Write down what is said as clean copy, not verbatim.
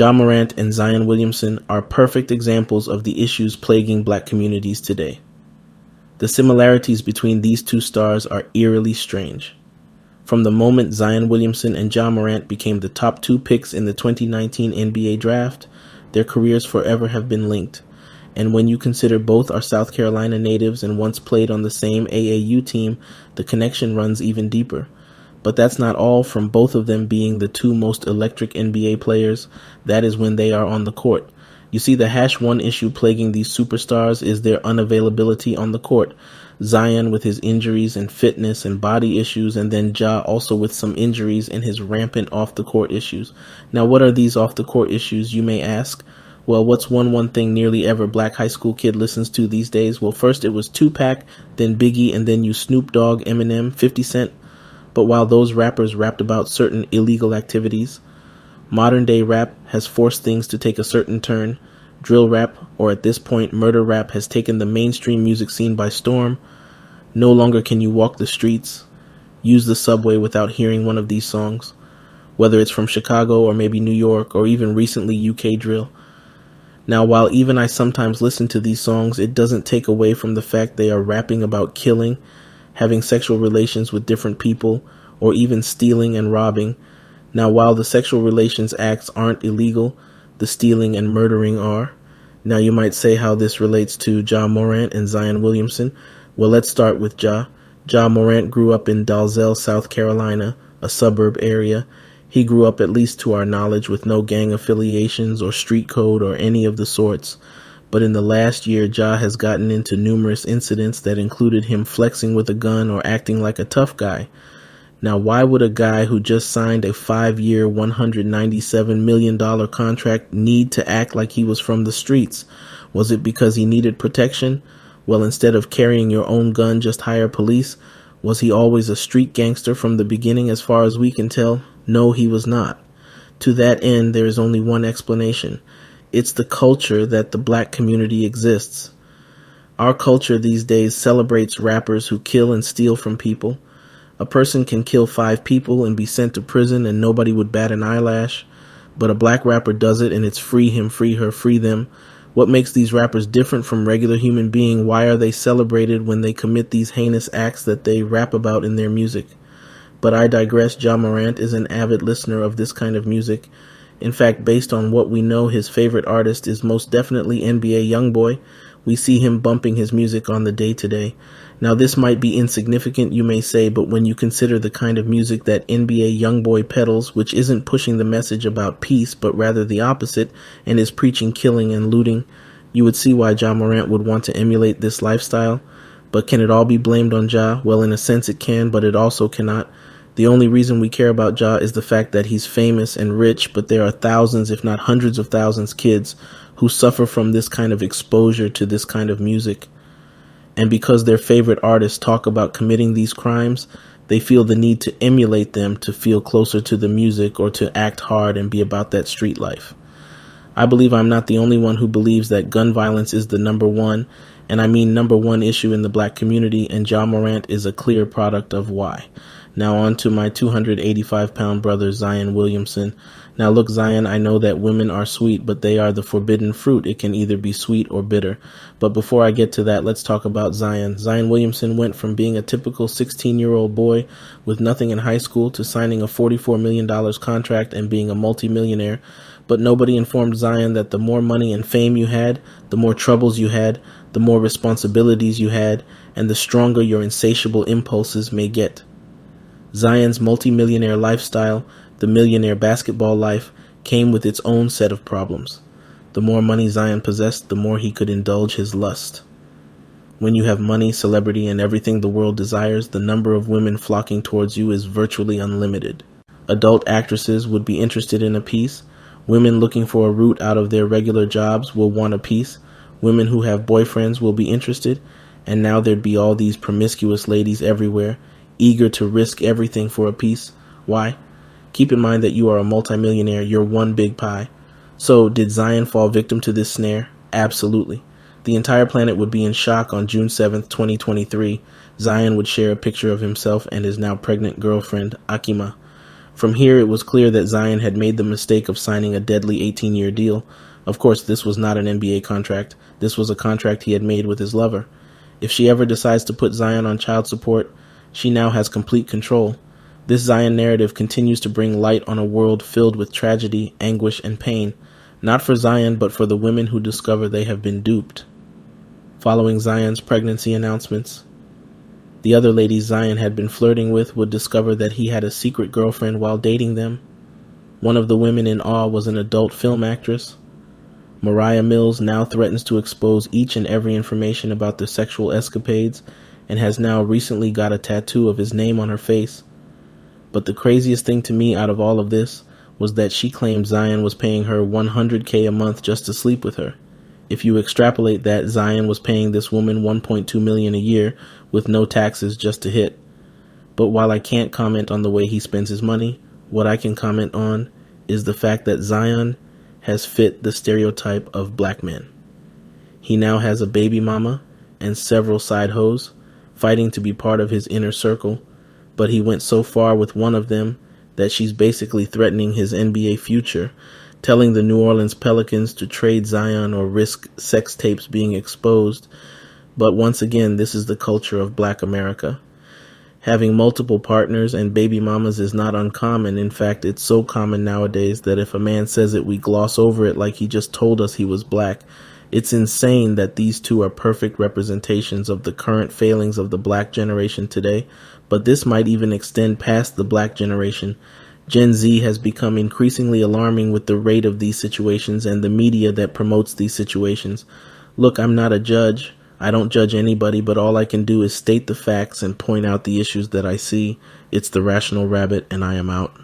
Morant and Zion Williamson are perfect examples of the issues plaguing black communities today. The similarities between these two stars are eerily strange. From the moment Zion Williamson and Morant became the top two picks in the 2019 NBA draft, their careers forever have been linked. And when you consider both are South Carolina natives and once played on the same AAU team, the connection runs even deeper. But that's not all. From both of them being the two most electric NBA players, that is when they are on the court. You see, the #1 issue plaguing these superstars is their unavailability on the court. Zion with his injuries and fitness and body issues, and then Ja also with some injuries and his rampant off-the-court issues. Now, what are these off-the-court issues, you may ask? Well, what's one thing nearly every black high school kid listens to these days? Well, first it was Tupac, then Biggie, and then you Snoop Dogg, Eminem, 50 Cent. But while those rappers rapped about certain illegal activities, modern-day rap has forced things to take a certain turn. Drill rap, or at this point murder rap, has taken the mainstream music scene by storm. No longer can you walk the streets, use the subway without hearing one of these songs, whether it's from Chicago or maybe New York or even recently UK drill. Now, while even I sometimes listen to these songs, it doesn't take away from the fact they are rapping about killing, having sexual relations with different people, or even stealing and robbing. Now, while the sexual relations acts aren't illegal, the stealing and murdering are. Now, you might say how this relates to Morant and Zion Williamson. Well, let's start with Ja. Morant grew up in Dalzell, South Carolina, a suburb area. He grew up, at least to our knowledge, with no gang affiliations or street code or any of the sorts. But in the last year, Ja has gotten into numerous incidents that included him flexing with a gun or acting like a tough guy. Now, why would a guy who just signed a 5-year, $197 million contract need to act like he was from the streets? Was it because he needed protection? Well, instead of carrying your own gun, just hire police. Was he always a street gangster from the beginning as far as we can tell? No, he was not. To that end, there is only one explanation. It's the culture that the black community exists. Our culture these days celebrates rappers who kill and steal from people. A person can kill 5 people and be sent to prison and nobody would bat an eyelash. But a black rapper does it and it's free him, free her, free them. What makes these rappers different from regular human beings? Why are they celebrated when they commit these heinous acts that they rap about in their music? But I digress. Morant is an avid listener of this kind of music. In fact, based on what we know, his favorite artist is most definitely NBA YoungBoy. We see him bumping his music on the day-to-day. Now, this might be insignificant, you may say, but when you consider the kind of music that NBA YoungBoy peddles, which isn't pushing the message about peace, but rather the opposite, and is preaching killing and looting, you would see why Morant would want to emulate this lifestyle. But can it all be blamed on Ja? Well, in a sense it can, but it also cannot. The only reason we care about Ja is the fact that he's famous and rich, but there are thousands, if not hundreds of thousands, kids who suffer from this kind of exposure to this kind of music. And because their favorite artists talk about committing these crimes, they feel the need to emulate them to feel closer to the music or to act hard and be about that street life. I believe I'm not the only one who believes that gun violence is the number one, and I mean number one issue in the black community, and Morant is a clear product of why. Now on to my 285-pound brother, Zion Williamson. Now look, Zion, I know that women are sweet, but they are the forbidden fruit. It can either be sweet or bitter. But before I get to that, let's talk about Zion. Zion Williamson went from being a typical 16-year-old boy with nothing in high school to signing a $44 million contract and being a multimillionaire. But nobody informed Zion that the more money and fame you had, the more troubles you had, the more responsibilities you had, and the stronger your insatiable impulses may get. Zion's multimillionaire lifestyle, the millionaire basketball life, came with its own set of problems. The more money Zion possessed, the more he could indulge his lust. When you have money, celebrity, and everything the world desires, the number of women flocking towards you is virtually unlimited. Adult actresses would be interested in a piece. Women looking for a route out of their regular jobs will want a piece. Women who have boyfriends will be interested. And now there'd be all these promiscuous ladies everywhere, eager to risk everything for a piece. Why? Keep in mind that you are a multimillionaire. You're one big pie. So, did Zion fall victim to this snare? Absolutely. The entire planet would be in shock on June 7th, 2023. Zion would share a picture of himself and his now pregnant girlfriend, Akima. From here, it was clear that Zion had made the mistake of signing a deadly 18-year deal. Of course, this was not an NBA contract. This was a contract he had made with his lover. If she ever decides to put Zion on child support, she now has complete control. This Zion narrative continues to bring light on a world filled with tragedy, anguish, and pain, not for Zion, but for the women who discover they have been duped. Following Zion's pregnancy announcements, the other ladies Zion had been flirting with would discover that he had a secret girlfriend while dating them. One of the women in awe was an adult film actress. Mariah Mills now threatens to expose each and every information about their sexual escapades and has now recently got a tattoo of his name on her face. But the craziest thing to me out of all of this was that she claimed Zion was paying her $100K a month just to sleep with her. If you extrapolate that, Zion was paying this woman $1.2 million a year with no taxes just to hit. But while I can't comment on the way he spends his money, what I can comment on is the fact that Zion has fit the stereotype of black men. He now has a baby mama and several side hoes fighting to be part of his inner circle, but he went so far with one of them that she's basically threatening his NBA future, telling the New Orleans Pelicans to trade Zion or risk sex tapes being exposed. But once again, this is the culture of black America. Having multiple partners and baby mamas is not uncommon. In fact, it's so common nowadays that if a man says it, we gloss over it like he just told us he was black. It's insane that these two are perfect representations of the current failings of the black generation today, but this might even extend past the black generation. Gen Z has become increasingly alarming with the rate of these situations and the media that promotes these situations. Look, I'm not a judge. I don't judge anybody, but all I can do is state the facts and point out the issues that I see. It's the Rational Rabbit, and I am out.